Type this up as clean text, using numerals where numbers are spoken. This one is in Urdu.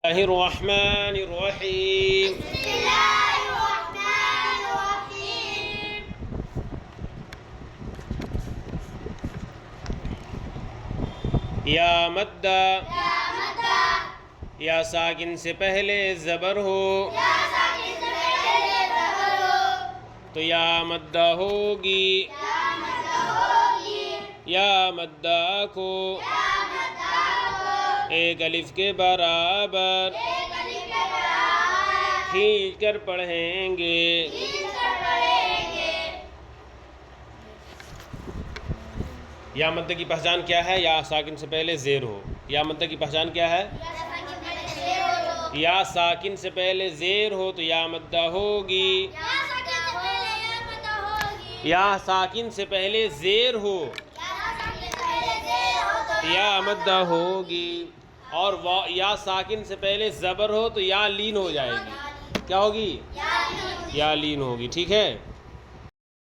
اللہ الرحمن الرحیم بسم اللہ الرحمن الرحیم یا مدہ یا مدہ یا ساکن سے پہلے زبر ہو یا ساکن سے پہلے زبر ہو تو یا مدہ ہوگی یا مدہ ہوگی یا مدہ کو یا مدہ کو ایک الف کے برابر ایک الف کے برابر کھینچ کر پڑھیں گے کھینچ کر پڑھیں گے۔ یا مدہ کی پہچان کیا ہے؟ یا ساکن سے پہلے زیر ہو۔ یا مدہ کی پہچان کیا ہے؟ یا ساکن سے پہلے زیر ہو تو یا مدہ ہوگی، یا ساکن سے پہلے زیر ہو یا مدہ ہوگی، اور یا ساکن سے پہلے زبر ہو تو یا لین ہو جائے گی۔ کیا ہوگی؟ یا لین ہوگی، ٹھیک ہے۔